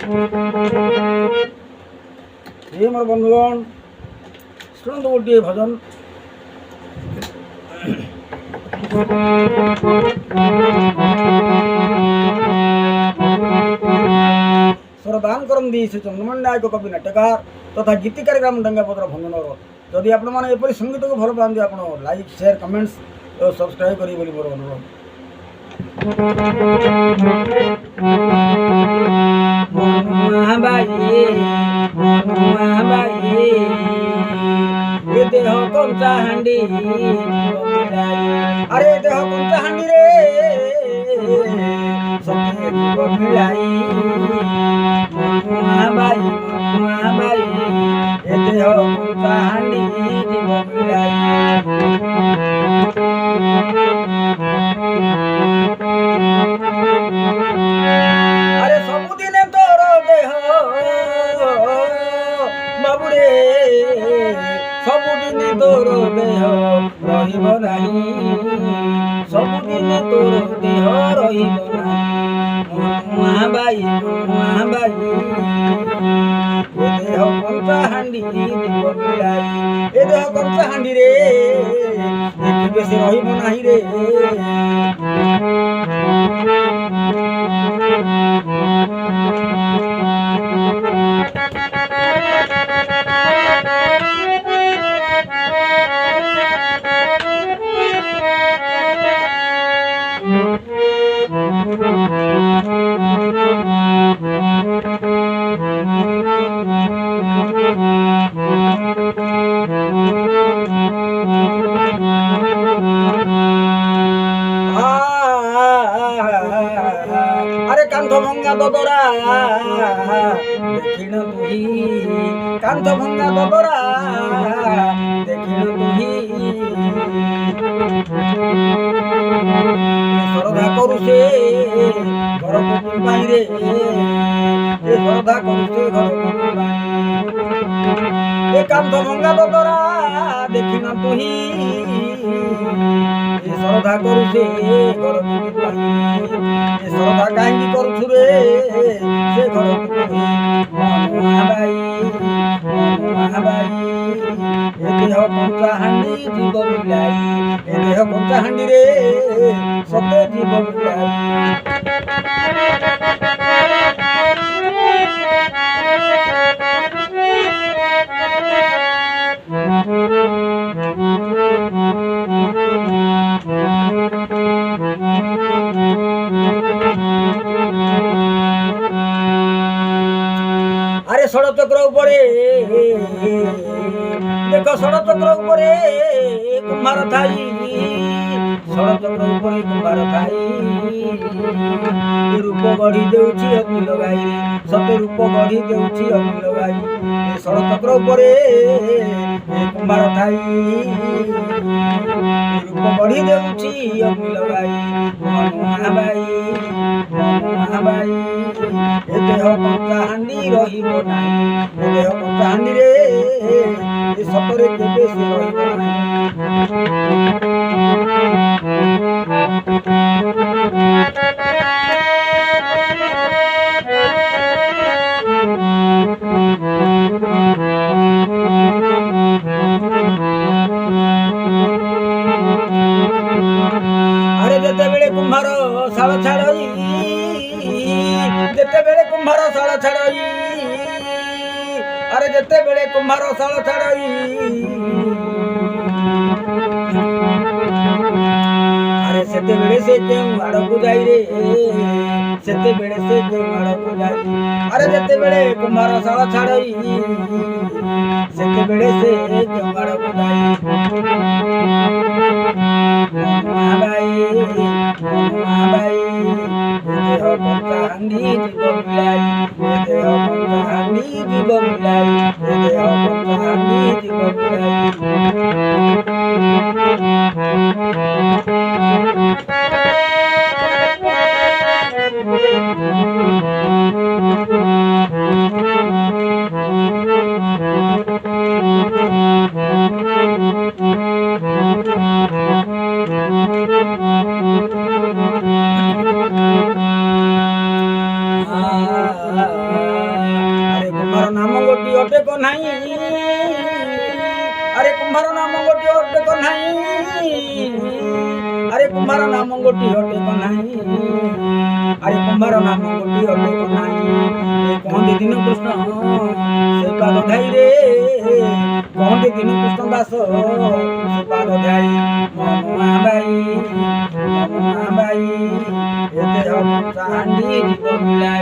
हे मोर बंधुगण शुणु गोटे भजन स्वरदान करती श्री चंद्रमण नायक कवि नाट्यकार तथा गीतिकार ग्राम डंगापत्र भंजनर जदि आपण मैंने एपरी संगीत को भल पाते आप लाइक शेयर कमेंट्स और सब्सक्राइब करेंगे बोली मोर अनुरोध। देह कंचा हांडी अरे देह कंचा हांडी रे सखे जीव मिलाई बाई ए देह कंचा हांडी जीव मिलाई अरे सबुदिने तोर देह बाबुरे सबुदिने तोर देह रहिब नाही सबुदिने तोर देह रहिब नाही बाई ए देह कंचा हांडी जीव मिलाई ए देह कंचा हांडी रे देखिबे से रहिब नाही रे। अरे कांथ भंगा ददरा देखिन तुही कांथ भंगा ददरा देखिन तुही श्रद्धा करू से घर कुटुंब रे श्रद्धा करू से घर कुटुंब ए कांथ भंगा ददरा देखिन तुही श्रद्धा करू से घर कुटुंब श्रद्धा कहीं करू रे से घर महाबाई ए देह कंचा हांडी जीव मिलाई ए देह कंचा हांडी रे सते जीव मिलाई। अरे षड़चक्र उपरे देख षड़चक्र उपरे कुम्हार थाई षड़चक्र उपरे कुम्हार थाई रूप गढ़ी देउछि अग्नि लगाई रे सते रूप गढ़ी देउछि अग्नि लगाई षड़चक्र उपरे कुम्हार थाई रूप गढ़ी देउछि अग्नि लगाई महाबाई ए देह कंचा हांडी रहिब नाही ए देह कंचा हांडी रे ए सतरे केबे से रहिब नाही। अरे जेते बेले कुम्हार शाल छाड़ई जेते बेले कुम्हार शाल छाड़ई अरे जेते बेले कुम्हार शाल छाड़ई अरे सेते बेले से केउ आड़ को जाई रे सेते बेले से केउ आड़ को जाई अरे जेते बेले कुम्हार शाल छाड़ई सेते बेले से केउ आड़ को जाई महाबाई देह कंचा हांडी जीव मिलाई देह कंचा हांडी जीव मिलाई देह कंचा हांडी जीव मिलाई। ah নাই আরে কুম্ভার নাম গোটি অটে নাই আরে কুম্ভার নাম গোটি অটে নাই আরে কুম্ভার নাম গোটি অটে নাই কহନ୍ତି দিন কৃষ্ণ সে পাদ ধাই রে কহନ୍ତି দিন কৃষ্ণ দাস সে পাদ ধাই মনুয়া বাই এতে চান্ডি জীব মিলাই